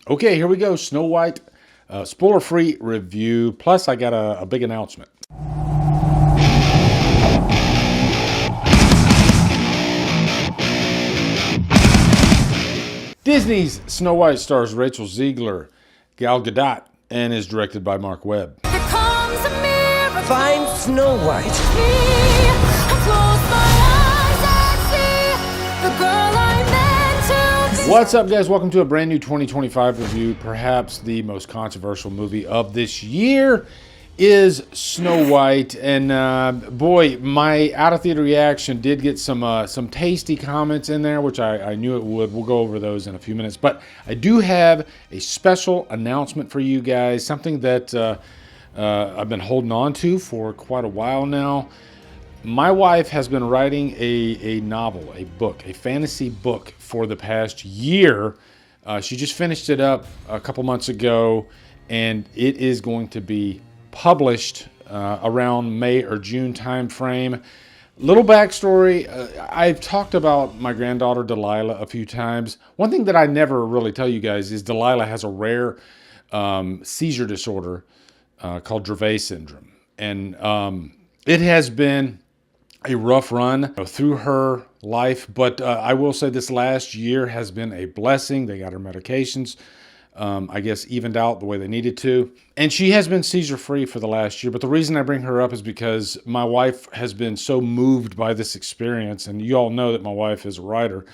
Okay, here we go. Snow White, spoiler-free review. Plus, I got a big announcement. Disney's Snow White stars Rachel Zegler, Gal Gadot, and is directed by Mark Webb. Find Snow White. What's up, guys? Welcome to a brand new 2025 review. Perhaps the most controversial movie of this year is Snow White, and boy, my out-of-theater reaction did get some tasty comments in there, which I knew it would. We'll go over those in a few minutes, but I do have a special announcement for you guys, something that I've been holding on to for quite a while now. My wife has been writing a novel, a book, a fantasy book for the past year. She just finished it up a couple months ago, and it is going to be published around May or June time frame. Little backstory, I've talked about my granddaughter Delilah a few times. One thing that I never really tell you guys is Delilah has a rare seizure disorder called Dravet syndrome. And it has been a rough run through her life, but I will say this last year has been a blessing. They got her medications, I guess, evened out the way they needed to. And she has been seizure-free for the last year. But the reason I bring her up is because my wife has been so moved by this experience. And you all know that my wife is a writer.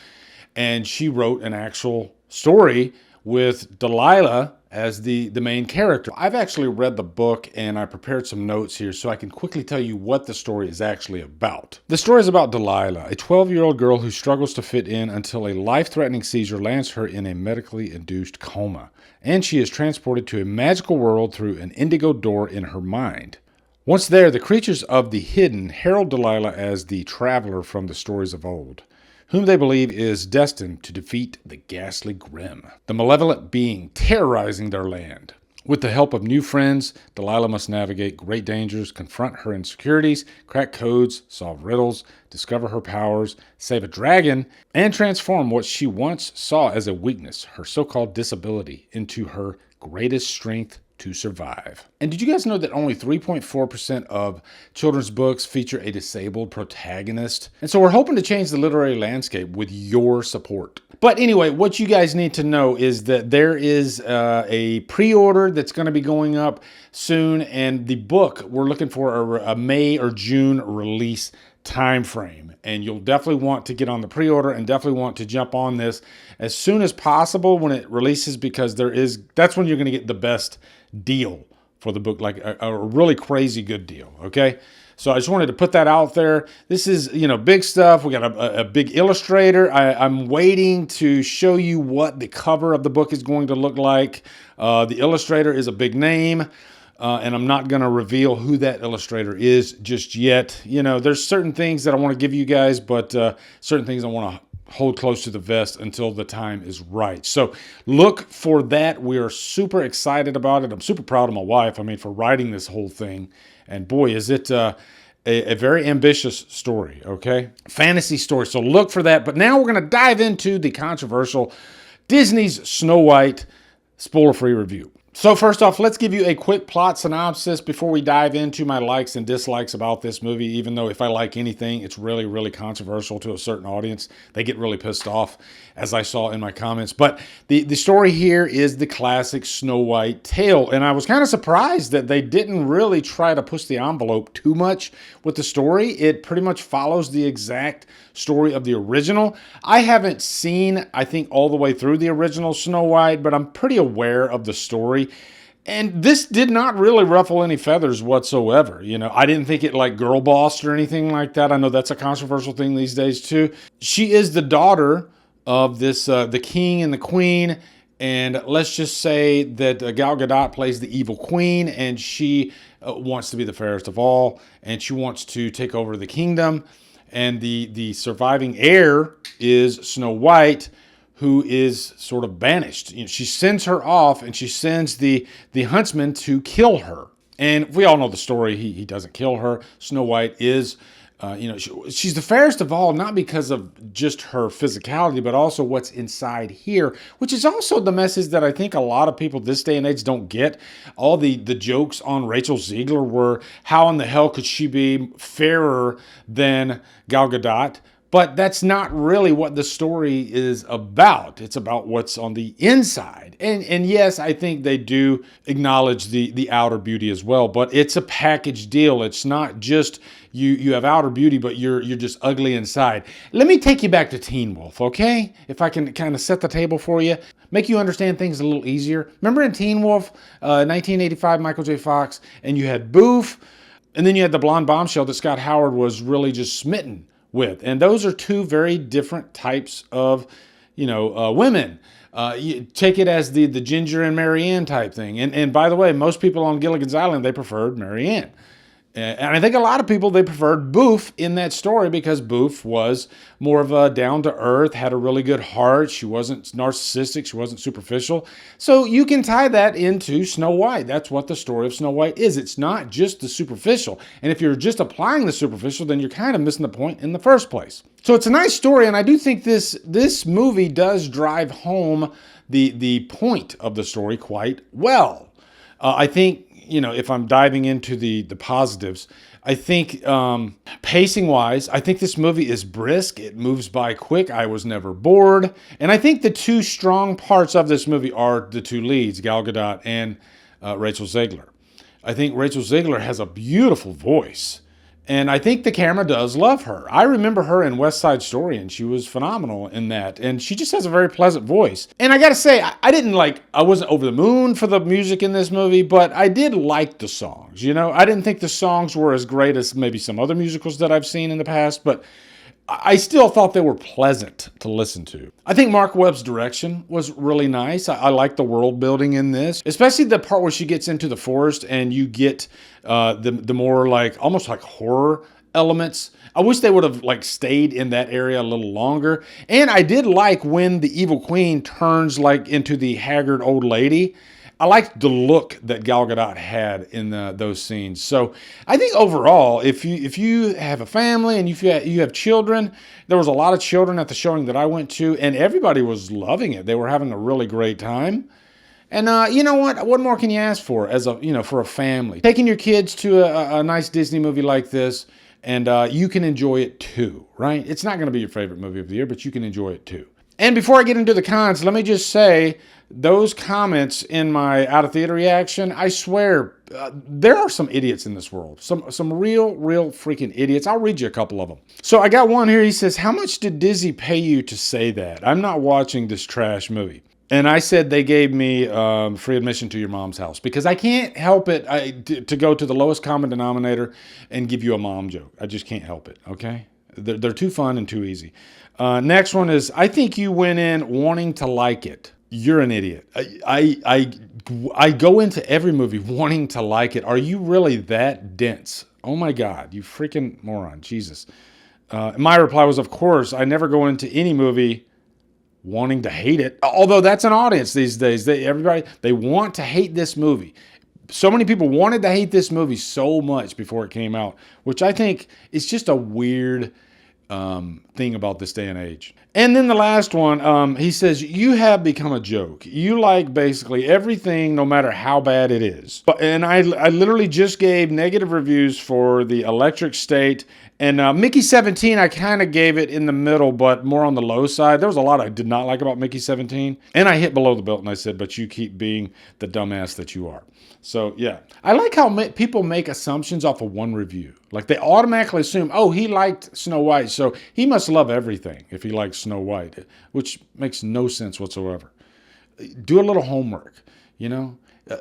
And she wrote an actual story with Delilah as the main character. I've actually read the book, and I prepared some notes here so I can quickly tell you what the story is actually about. The story is about Delilah, a 12-year-old girl who struggles to fit in until a life-threatening seizure lands her in a medically induced coma, and she is transported to a magical world through an indigo door in her mind. Once there, the creatures of the hidden herald Delilah as the traveler from the stories of old, whom they believe is destined to defeat the ghastly Grimm, the malevolent being terrorizing their land. With the help of new friends, Delilah must navigate great dangers, confront her insecurities, crack codes, solve riddles, discover her powers, save a dragon, and transform what she once saw as a weakness, her so-called disability, into her greatest strength to survive. And did you guys know that only 3.4% of children's books feature a disabled protagonist? And so we're hoping to change the literary landscape with your support. But anyway, what you guys need to know is that there is a pre-order that's going to be going up soon, and the book, we're looking for a May or June release time frame, and you'll definitely want to get on the pre-order and definitely want to jump on this as soon as possible when it releases, because that's when you're going to get the best deal for the book, like a really crazy good deal. Okay, so I just wanted to put that out there. This is, big stuff. We got a big illustrator. I'm waiting to show you what the cover of the book is going to look like. The illustrator is a big name. And I'm not going to reveal who that illustrator is just yet. There's certain things that I want to give you guys, but certain things I want to hold close to the vest until the time is right. So look for that. We are super excited about it. I'm super proud of my wife, for writing this whole thing. And boy, is it a very ambitious story, okay? Fantasy story. So look for that. But now we're going to dive into the controversial Disney's Snow White spoiler-free review. So first off, let's give you a quick plot synopsis before we dive into my likes and dislikes about this movie, even though if I like anything, it's really, really controversial to a certain audience. They get really pissed off, as I saw in my comments. But the story here is the classic Snow White tale, and I was kind of surprised that they didn't really try to push the envelope too much with the story. It pretty much follows the exact story of the original. I haven't seen, I think, all the way through the original Snow White, but I'm pretty aware of the story. And this did not really ruffle any feathers whatsoever. I didn't think it like girl bossed or anything like that. I know that's a controversial thing these days too. She is the daughter of this, the king and the queen. And let's just say that Gal Gadot plays the evil queen, and she wants to be the fairest of all, and she wants to take over the kingdom. And the surviving heir is Snow White, who is sort of banished. She sends her off, and she sends the huntsman to kill her. And we all know the story. He doesn't kill her. Snow White is She's the fairest of all, not because of just her physicality, but also what's inside here, which is also the message that I think a lot of people this day and age don't get. All the jokes on Rachel Zegler were, how in the hell could she be fairer than Gal Gadot? But that's not really what the story is about. It's about what's on the inside. And yes, I think they do acknowledge the outer beauty as well, but it's a package deal. It's not just you have outer beauty, but you're just ugly inside. Let me take you back to Teen Wolf, okay? If I can kind of set the table for you, make you understand things a little easier. Remember in Teen Wolf, 1985, Michael J. Fox, and you had Boof, and then you had the blonde bombshell that Scott Howard was really just smitten with. And those are two very different types of, women. You take it as the Ginger and Marianne type thing. And by the way, most people on Gilligan's Island, they preferred Marianne. And I think a lot of people, they preferred Boof in that story because Boof was more of a down-to-earth, had a really good heart. She wasn't narcissistic. She wasn't superficial. So you can tie that into Snow White. That's what the story of Snow White is. It's not just the superficial. And if you're just applying the superficial, then you're kind of missing the point in the first place. So it's a nice story, and I do think this movie does drive home the point of the story quite well. I think, if I'm diving into the positives, I think pacing-wise, I think this movie is brisk. It moves by quick. I was never bored. And I think the two strong parts of this movie are the two leads, Gal Gadot and Rachel Zegler. I think Rachel Zegler has a beautiful voice. And I think the camera does love her. I remember her in West Side Story, and she was phenomenal in that. And she just has a very pleasant voice. And I gotta say, I wasn't over the moon for the music in this movie, but I did like the songs. I didn't think the songs were as great as maybe some other musicals that I've seen in the past, but I still thought they were pleasant to listen to. I think Mark Webb's direction was really nice. I like the world building in this, especially the part where she gets into the forest and you get the more almost like horror elements. I wish they would have stayed in that area a little longer. And I did like when the evil queen turns into the haggard old lady. I liked the look that Gal Gadot had in those scenes. So I think overall, if you have a family and you have children, there was a lot of children at the showing that I went to, and everybody was loving it. They were having a really great time. And you know what? What more can you ask for for a family? Taking your kids to a nice Disney movie like this, and you can enjoy it too, right? It's not going to be your favorite movie of the year, but you can enjoy it too. And before I get into the cons, let me just say, those comments in my out-of-theater reaction, I swear, there are some idiots in this world. Some real freaking idiots. I'll read you a couple of them. So I got one here. He says, how much did Disney pay you to say that? I'm not watching this trash movie. And I said they gave me free admission to your mom's house because I can't help it to go to the lowest common denominator and give you a mom joke. I just can't help it, okay? They're too fun and too easy. Next one is, I think you went in wanting to like it. You're an idiot. I go into every movie wanting to like it. Are you really that dense? Oh my God, you freaking moron. Jesus. My reply was, of course, I never go into any movie wanting to hate it. Although that's an audience these days. They want to hate this movie. So many people wanted to hate this movie so much before it came out, which I think is just a weird thing about this day and age. And then the last one, he says, you have become a joke. You like basically everything, no matter how bad it is. And I literally just gave negative reviews for The Electric State. And Mickey 17, I kind of gave it in the middle, but more on the low side. There was a lot I did not like about Mickey 17. And I hit below the belt and I said, but you keep being the dumbass that you are. So, yeah. I like how people make assumptions off of one review. Like, they automatically assume, oh, he liked Snow White, so he must love everything if he likes Snow White, which makes no sense whatsoever. Do a little homework,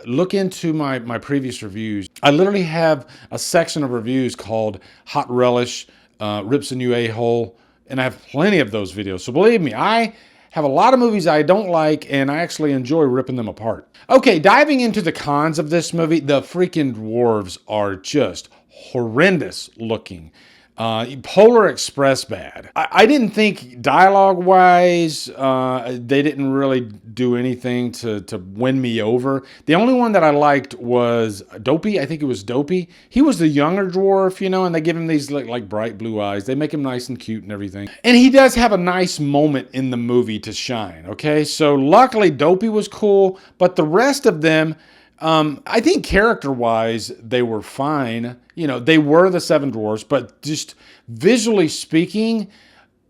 Look into my previous reviews. I literally have a section of reviews called Hot Relish, Rips a New A-Hole, and I have plenty of those videos. So believe me, I have a lot of movies I don't like, and I actually enjoy ripping them apart. Okay, diving into the cons of this movie, the freaking dwarves are just horrendous looking. Polar Express bad. I didn't think dialogue-wise, they didn't really do anything to win me over. The only one that I liked was Dopey. I think it was Dopey. He was the younger dwarf, you know, and they give him these like bright blue eyes. They make him nice and cute and everything. And he does have a nice moment in the movie to shine, okay? So luckily Dopey was cool, but the rest of them, I think character-wise, they were fine. You know, they were the Seven Dwarfs, but just visually speaking,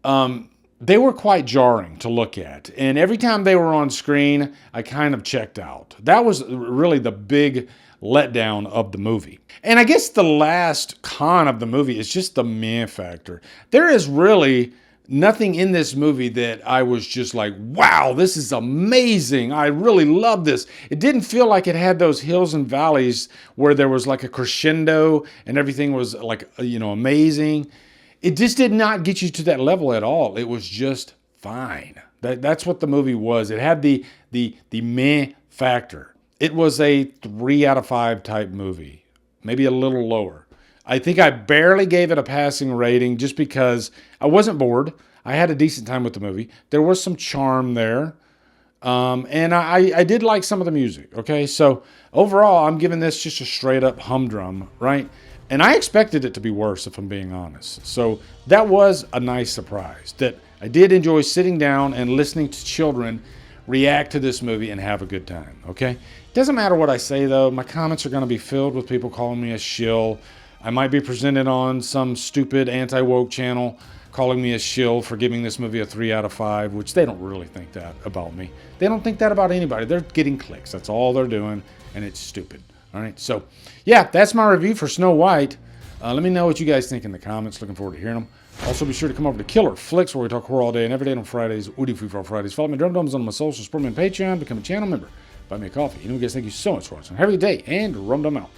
they were quite jarring to look at. And every time they were on screen, I kind of checked out. That was really the big letdown of the movie. And I guess the last con of the movie is just the meh factor. There is really nothing in this movie that I was just like, wow, this is amazing. I really love this. It didn't feel like it had those hills and valleys where there was like a crescendo and everything was like, you know, amazing. It just did not get you to that level at all. It was just fine. That's what the movie was. It had the meh factor. It was a 3 out of 5 type movie, maybe a little lower. I think I barely gave it a passing rating just because I wasn't bored. I had a decent time with the movie. There was some charm there. And I did like some of the music, okay? So overall, I'm giving this just a straight up humdrum, right? And I expected it to be worse, if I'm being honest. So that was a nice surprise, that I did enjoy sitting down and listening to children react to this movie and have a good time, okay? Doesn't matter what I say, though. My comments are going to be filled with people calling me a shill. I might be presented on some stupid anti-woke channel calling me a shill for giving this movie a 3 out of 5, which they don't really think that about me. They don't think that about anybody. They're getting clicks. That's all they're doing, and it's stupid. All right, so yeah, that's my review for Snow White. Let me know what you guys think in the comments. Looking forward to hearing them. Also, be sure to come over to Killer Flicks, where we talk horror all day and every day on Fridays. Woody Free for all Fridays. Follow me, Drumdums, on my social, support me on Patreon, become a channel member, buy me a coffee. You know, guys, thank you so much for watching. Have a good day, and Drumdum out.